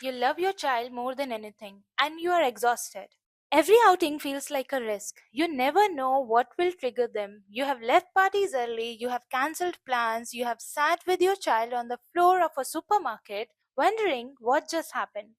You love your child more than anything, and you are exhausted. Every outing feels like a risk. You never know what will trigger them. You have left parties early, you have cancelled plans, you have sat with your child on the floor of a supermarket wondering what just happened.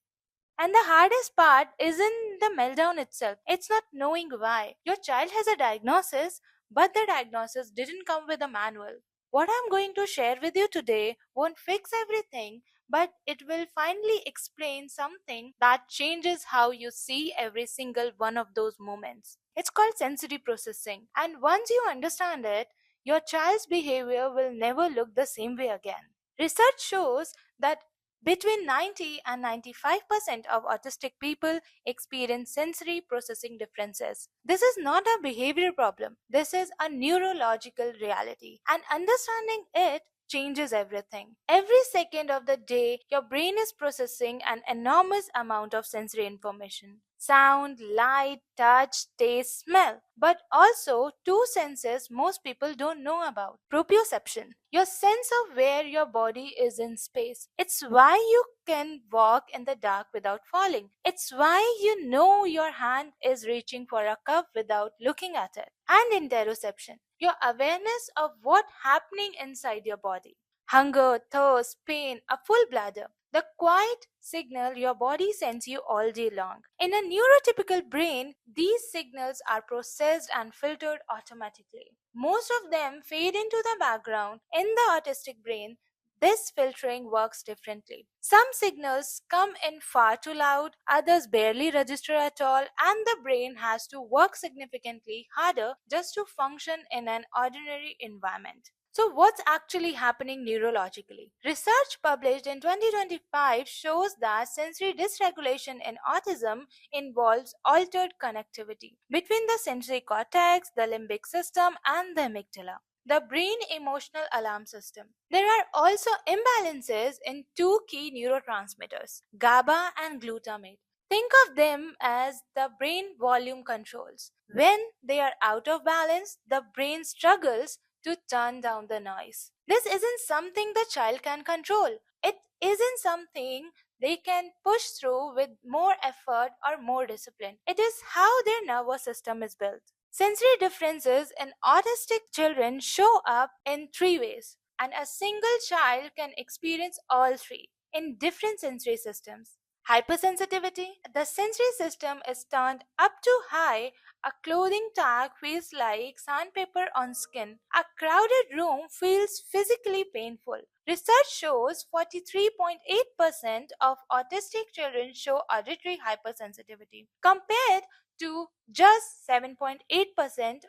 And the hardest part isn't the meltdown itself, it's not knowing why. Your child has a diagnosis, but the diagnosis didn't come with a manual. What I'm going to share with you today won't fix everything, but it will finally explain something that changes how you see every single one of those moments. It's called sensory processing, and once you understand it, your child's behavior will never look the same way again. Research shows that between 90 and 95% of autistic people experience sensory processing differences. This is not a behavior problem, this is a neurological reality, and understanding it changes everything. Every second of the day, your brain is processing an enormous amount of sensory information: sound, light, touch, taste, smell. But also, two senses most people don't know about: proprioception, your sense of where your body is in space. It's why you can walk in the dark without falling. It's why you know your hand is reaching for a cup without looking at it. And interoception, your awareness of what's happening inside your body: hunger, thirst, pain, a full bladder. The quiet signal your body sends you all day long. In a neurotypical brain, these signals are processed and filtered automatically. Most of them fade into the background. In the autistic brain, this filtering works differently. Some signals come in far too loud, others barely register at all, and the brain has to work significantly harder just to function in an ordinary environment. So, what's actually happening neurologically? Research published in 2025 shows that sensory dysregulation in autism involves altered connectivity between the sensory cortex, the limbic system, and the amygdala, the brain emotional alarm system. There are also imbalances in two key neurotransmitters, GABA and glutamate. Think of them as the brain volume controls. When they are out of balance, the brain struggles to turn down the noise. This isn't something the child can control. It isn't something they can push through with more effort or more discipline. It is how their nervous system is built. Sensory differences in autistic children show up in three ways, and a single child can experience all three in different sensory systems. Hypersensitivity: the sensory system is turned up too high. A clothing tag feels like sandpaper on skin. A crowded room feels physically painful. Research shows 43.8% of autistic children show auditory hypersensitivity, compared to just 7.8%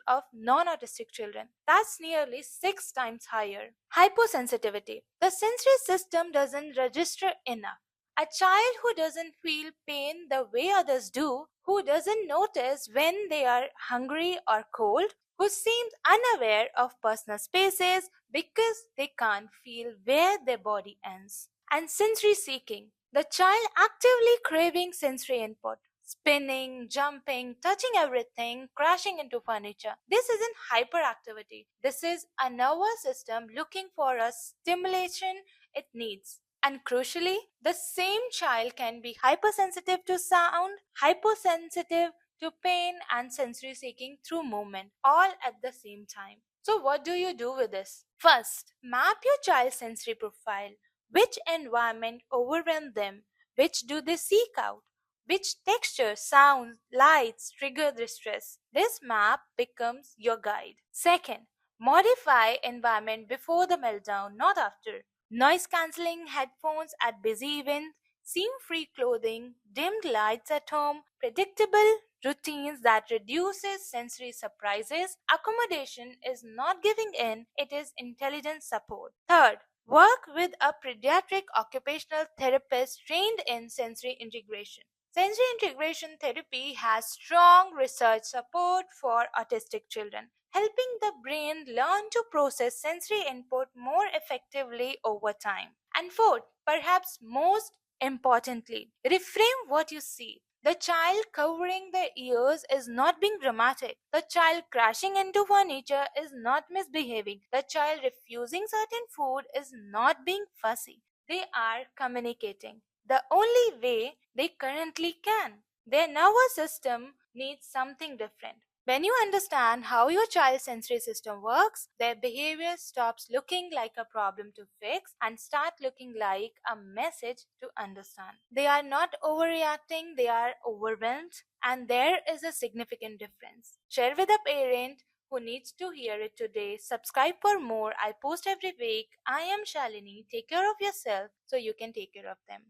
of non autistic children. That's nearly 6 times higher. Hyposensitivity: the sensory system doesn't register enough. A child who doesn't feel pain the way others do, who doesn't notice when they are hungry or cold, who seems unaware of personal spaces because they can't feel where their body ends. And sensory seeking: the child actively craving sensory input, spinning, jumping, touching everything, crashing into furniture. This isn't hyperactivity. This is a nervous system looking for a stimulation it needs. And crucially, the same child can be hypersensitive to sound, hypersensitive to pain, and sensory seeking through movement, all at the same time. So, what do you do with this? First, map your child's sensory profile. Which environment overwhelm them? Which do they seek out? Which texture, sounds, lights trigger distress? This map becomes your guide. Second, modify environment before the meltdown, not after. Noise cancelling headphones at busy events, seam-free clothing, dimmed lights at home, predictable routines that reduces sensory surprises. Accommodation is not giving in, it is intelligent support. Third, work with a pediatric occupational therapist trained in sensory integration. Sensory integration therapy has strong research support for autistic children, helping the brain learn to process sensory input more effectively over time. And fourth, perhaps most importantly, reframe what you see. The child covering their ears is not being dramatic. The child crashing into furniture is not misbehaving. The child refusing certain food is not being fussy. They are communicating. the only way they currently can. Their nervous system needs something different. When you understand how your child's sensory system works, their behavior stops looking like a problem to fix and start looking like a message to understand. They are not overreacting, they are overwhelmed, and there is a significant difference. Share with a parent who needs to hear it today. Subscribe for more. I post every week. I am Shalini. Take care of yourself so you can take care of them.